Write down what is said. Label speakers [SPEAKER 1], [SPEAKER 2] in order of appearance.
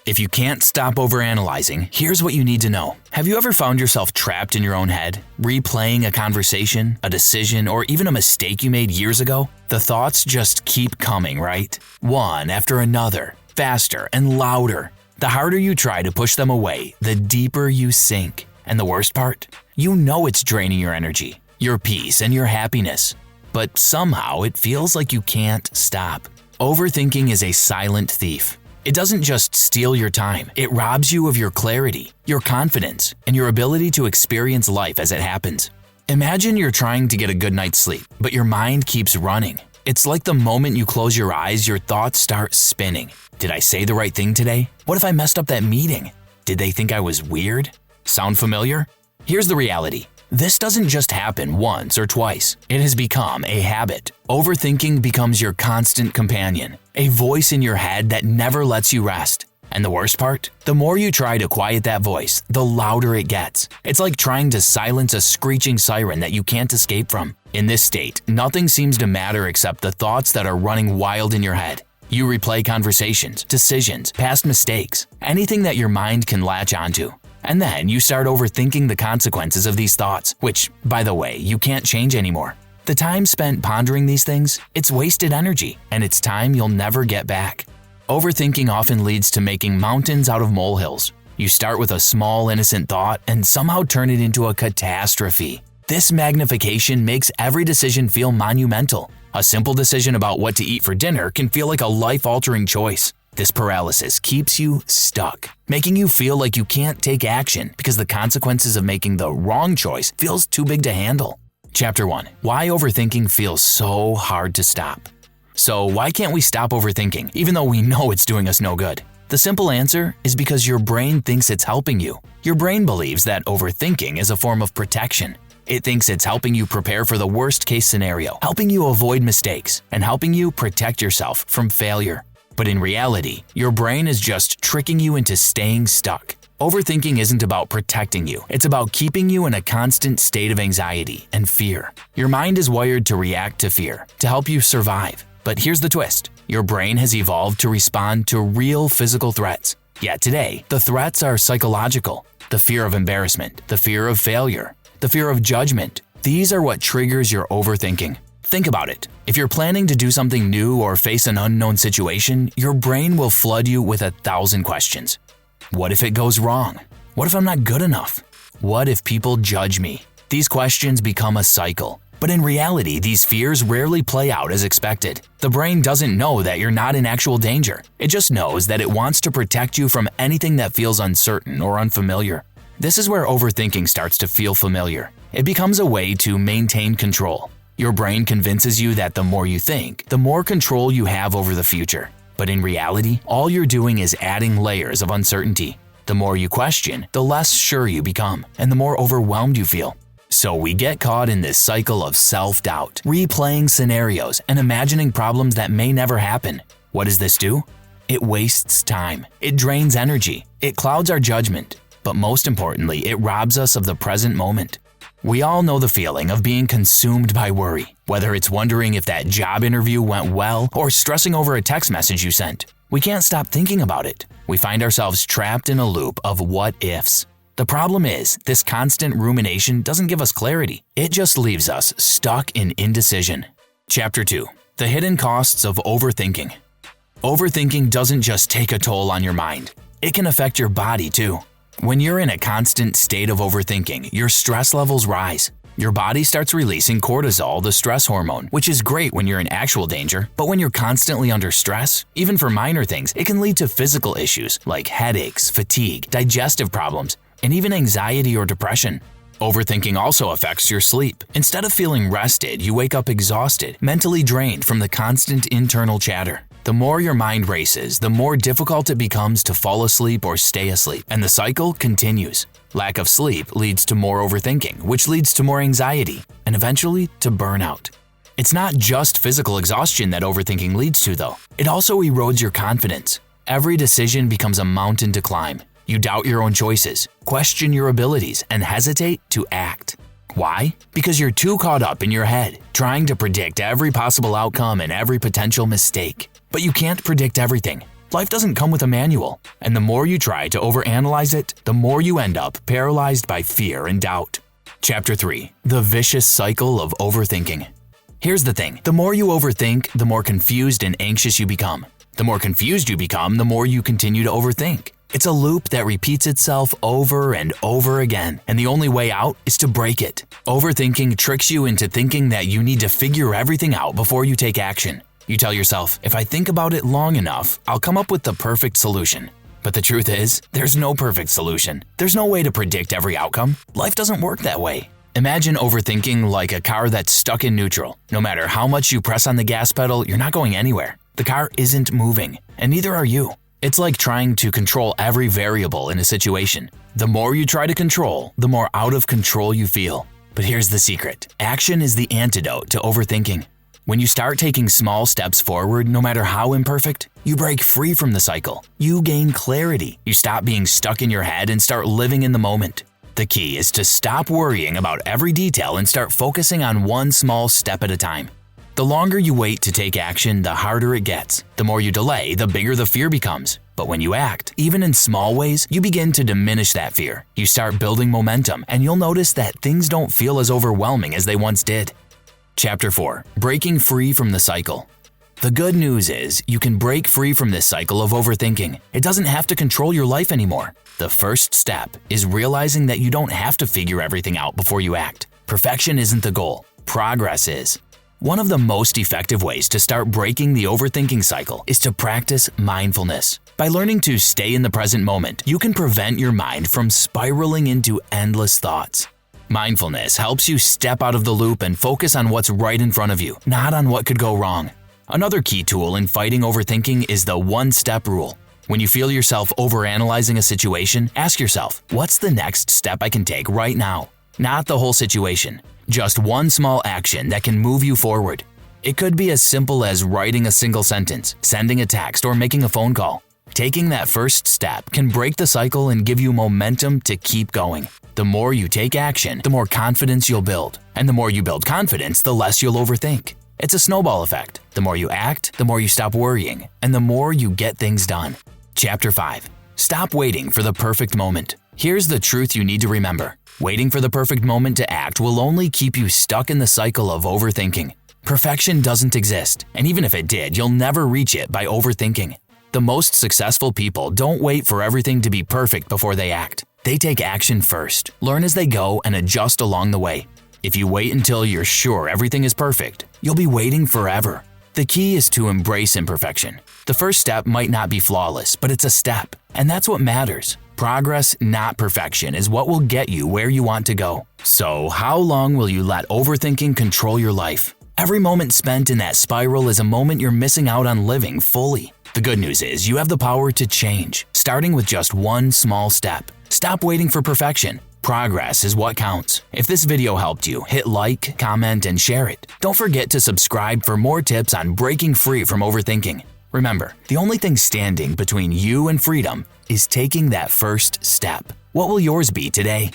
[SPEAKER 1] If you can't stop overanalyzing, here's what you need to know. Have you ever found yourself trapped in your own head, replaying a conversation, a decision, or even a mistake you made years ago? The thoughts just keep coming, right? One after another, faster and louder. The harder you try to push them away, the deeper you sink. And the worst part? You know it's draining your energy, your peace, and your happiness. But somehow it feels like you can't stop. Overthinking is a silent thief. It doesn't just steal your time, it robs you of your clarity, your confidence, and your ability to experience life as it happens. Imagine you're trying to get a good night's sleep, but your mind keeps running. It's like the moment you close your eyes, your thoughts start spinning. Did I say the right thing today? What if I messed up that meeting? Did they think I was weird? Sound familiar? Here's the reality. This doesn't just happen once or twice. It has become a habit. Overthinking becomes your constant companion, a voice in your head that never lets you rest. And the worst part? The more you try to quiet that voice, the louder it gets. It's like trying to silence a screeching siren that you can't escape from. In this state, nothing seems to matter except the thoughts that are running wild in your head. You replay conversations, decisions, past mistakes, anything that your mind can latch onto. And then you start overthinking the consequences of these thoughts, which, by the way, you can't change anymore. The time spent pondering these things, it's wasted energy, and it's time you'll never get back. Overthinking often leads to making mountains out of molehills. You start with a small, innocent thought and somehow turn it into a catastrophe. This magnification makes every decision feel monumental. A simple decision about what to eat for dinner can feel like a life-altering choice. This paralysis keeps you stuck, making you feel like you can't take action because the consequences of making the wrong choice feels too big to handle. Chapter 1. Why overthinking feels so hard to stop. So why can't we stop overthinking, even though we know it's doing us no good? The simple answer is because your brain thinks it's helping you. Your brain believes that overthinking is a form of protection. It thinks it's helping you prepare for the worst-case scenario, helping you avoid mistakes, and helping you protect yourself from failure. But in reality, your brain is just tricking you into staying stuck. Overthinking isn't about protecting you, it's about keeping you in a constant state of anxiety and fear. Your mind is wired to react to fear, to help you survive. But here's the twist. Your brain has evolved to respond to real physical threats. Yet today, the threats are psychological. The fear of embarrassment, the fear of failure, the fear of judgment. These are what triggers your overthinking. Think about it. If you're planning to do something new or face an unknown situation, your brain will flood you with 1,000 questions. What if it goes wrong? What if I'm not good enough? What if people judge me? These questions become a cycle. But in reality, these fears rarely play out as expected. The brain doesn't know that you're not in actual danger. It just knows that it wants to protect you from anything that feels uncertain or unfamiliar. This is where overthinking starts to feel familiar. It becomes a way to maintain control. Your brain convinces you that the more you think, the more control you have over the future. But in reality, all you're doing is adding layers of uncertainty. The more you question, the less sure you become, and the more overwhelmed you feel. So we get caught in this cycle of self-doubt, replaying scenarios and imagining problems that may never happen. What does this do? It wastes time. It drains energy. It clouds our judgment. But most importantly, it robs us of the present moment. We all know the feeling of being consumed by worry, whether it's wondering if that job interview went well or stressing over a text message you sent. We can't stop thinking about it. We find ourselves trapped in a loop of what-ifs. The problem is, this constant rumination doesn't give us clarity. It just leaves us stuck in indecision. Chapter 2. The hidden costs of overthinking. Overthinking doesn't just take a toll on your mind. It can affect your body too. When you're in a constant state of overthinking, your stress levels rise. Your body starts releasing cortisol, the stress hormone, which is great when you're in actual danger, but when you're constantly under stress, even for minor things, it can lead to physical issues like headaches, fatigue, digestive problems, and even anxiety or depression. Overthinking also affects your sleep. Instead of feeling rested, you wake up exhausted, mentally drained from the constant internal chatter. The more your mind races, the more difficult it becomes to fall asleep or stay asleep, and the cycle continues. Lack of sleep leads to more overthinking, which leads to more anxiety, and eventually to burnout. It's not just physical exhaustion that overthinking leads to, though. It also erodes your confidence. Every decision becomes a mountain to climb. You doubt your own choices, question your abilities, and hesitate to act. Why? Because you're too caught up in your head, trying to predict every possible outcome and every potential mistake. But you can't predict everything. Life doesn't come with a manual, and the more you try to overanalyze it, the more you end up paralyzed by fear and doubt. Chapter 3. The Vicious Cycle of Overthinking. Here's the thing. The more you overthink, the more confused and anxious you become. The more confused you become, the more you continue to overthink. It's a loop that repeats itself over and over again, and the only way out is to break it. Overthinking tricks you into thinking that you need to figure everything out before you take action. You tell yourself, if I think about it long enough, I'll come up with the perfect solution. But the truth is, there's no perfect solution. There's no way to predict every outcome. Life doesn't work that way. Imagine overthinking like a car that's stuck in neutral. No matter how much you press on the gas pedal, you're not going anywhere. The car isn't moving, and neither are you. It's like trying to control every variable in a situation. The more you try to control, the more out of control you feel. But here's the secret. Action is the antidote to overthinking. When you start taking small steps forward, no matter how imperfect, you break free from the cycle. You gain clarity. You stop being stuck in your head and start living in the moment. The key is to stop worrying about every detail and start focusing on one small step at a time. The longer you wait to take action, the harder it gets. The more you delay, the bigger the fear becomes. But when you act, even in small ways, you begin to diminish that fear. You start building momentum, and you'll notice that things don't feel as overwhelming as they once did. Chapter 4. Breaking Free from the Cycle. The good news is, you can break free from this cycle of overthinking. It doesn't have to control your life anymore. The first step is realizing that you don't have to figure everything out before you act. Perfection isn't the goal. Progress is. One of the most effective ways to start breaking the overthinking cycle is to practice mindfulness. By learning to stay in the present moment, you can prevent your mind from spiraling into endless thoughts. Mindfulness helps you step out of the loop and focus on what's right in front of you, not on what could go wrong. Another key tool in fighting overthinking is the one-step rule. When you feel yourself overanalyzing a situation, ask yourself, what's the next step I can take right now? Not the whole situation. Just one small action that can move you forward. It could be as simple as writing a single sentence, sending a text, or making a phone call. Taking that first step can break the cycle and give you momentum to keep going. The more you take action, the more confidence you'll build. And the more you build confidence, the less you'll overthink. It's a snowball effect. The more you act, the more you stop worrying, and the more you get things done. Chapter 5. Stop waiting for the perfect moment. Here's the truth you need to remember. Waiting for the perfect moment to act will only keep you stuck in the cycle of overthinking. Perfection doesn't exist, and even if it did, you'll never reach it by overthinking. The most successful people don't wait for everything to be perfect before they act. They take action first, learn as they go, and adjust along the way. If you wait until you're sure everything is perfect, you'll be waiting forever. The key is to embrace imperfection. The first step might not be flawless, but it's a step, and that's what matters. Progress, not perfection, is what will get you where you want to go. So, how long will you let overthinking control your life? Every moment spent in that spiral is a moment you're missing out on living fully. The good news is you have the power to change, starting with just one small step. Stop waiting for perfection. Progress is what counts. If this video helped you, hit like, comment, and share it. Don't forget to subscribe for more tips on breaking free from overthinking. Remember, the only thing standing between you and freedom is taking that first step. What will yours be today?